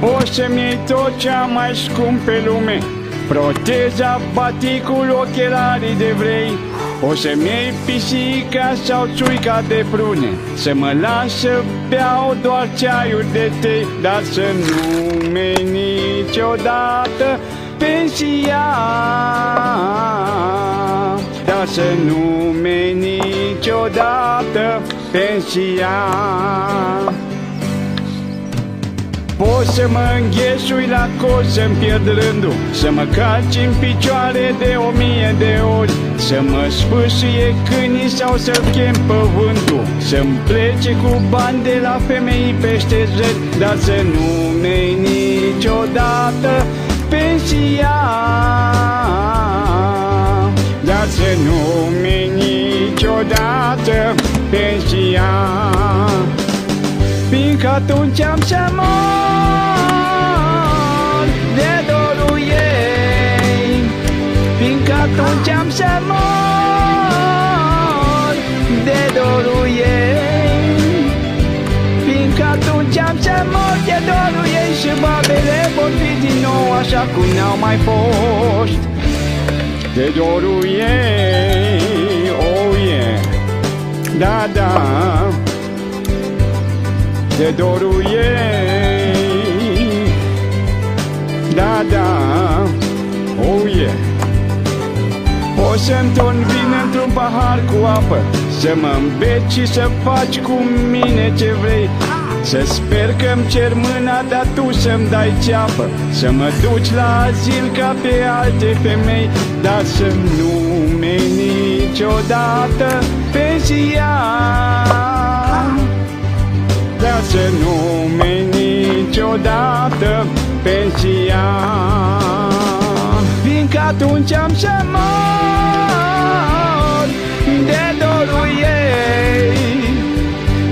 Poți să-mi iei tot cea mai scump pe lume, proteza, baticul, ochelarii de vrei. O să-mi iei pisica sau țuica de prune, să mă las să beau doar ceaiuri de tei, dar să nu-mi niciodată pensia, dar să nu-mi niciodată pensia. Poți să mă înghesui la coș, să-mi pierd rândul, să mă calci în picioare de 1000 de ori, să mă sfâșie câinii sau să-l chem păvântul, să-mi plece cu bani de la femei peste zări, dar să nu-mi niciodată pensia, dar să nu-mi niciodată pensia. Fiindcă atunci am să mor de dorul ei, fiindcă atunci am să mor de dorul ei, fiindcă atunci am să mor de dorul ei și babele vor fi din nou așa cum n-au mai fost. De dorul ei, oh yeah, da, da, de dorul ei, da, da, oh yeah. Poți să-mi torn vin într-un pahar cu apă, să mă îmbeci și să faci cu mine ce vrei, să sper că-mi cer mâna, dar tu să-mi dai ceapă, să mă duci la azil ca pe alte femei, dar să nu-mi niciodată pensia, dar să nu-mi niciodată pensia. Fiindcă atunci am să mor de dorul ei,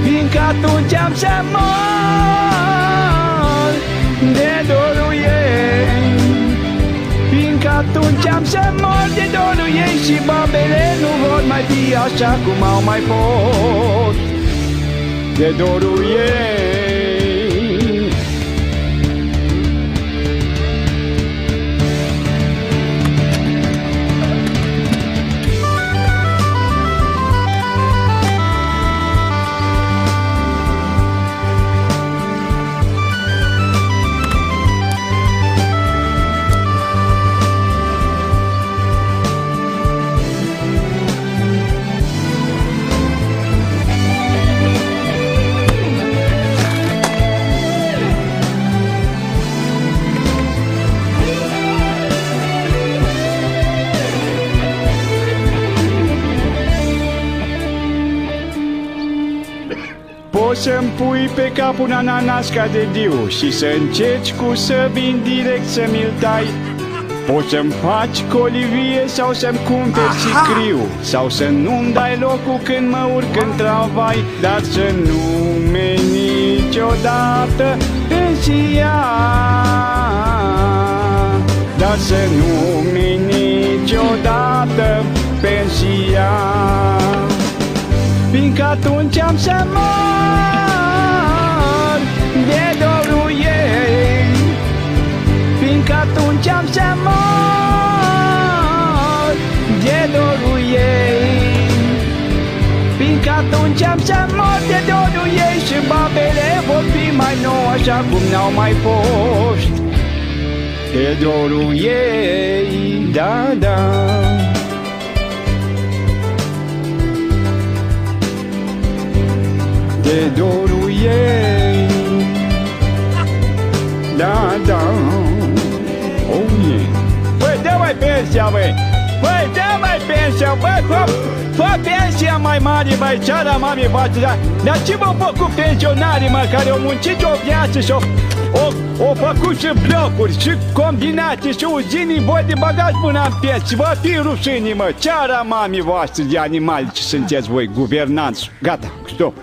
fiindcă atunci am să mor de dorul ei, fiindcă atunci am să mor de dorul ei și babele nu vor mai fi așa cum au mai fost. De dorul ei, poți să-mi pui pe cap un ananas ca de diu și să încerci cu săbii direct să mi-l tai. Poți să-mi faci colivie sau să-mi cumperi sicriu, sau să nu-mi dai locul când mă urc în tramvai, dar să nu-mi niciodată pensia, dar să nu-mi niciodată pensia. Fiindcă atunci am să mor de dorul ei, fiindcă atunci am să mor de dorul ei, fiindcă atunci am să mor de dorul ei și babele vor fi mai nou așa cum n-au mai fost. De dorul ei, da, da, de dorul ei, da, da, oh yeah. Băi, dă mai pensia, băi! Băi, dă mai pensia, băi! Fă pensia mai mare, băi, ceara mamei voastre, dar ce mă fac cu pensionarii, mă, care au muncit o viață și o făcut și blocuri, și combinații, și uzini, voi de băgați mâna în pensie, vă fi rușinii, mă, ceara mamei voastre de animale ce sunteți voi, guvernanți. Gata, stop!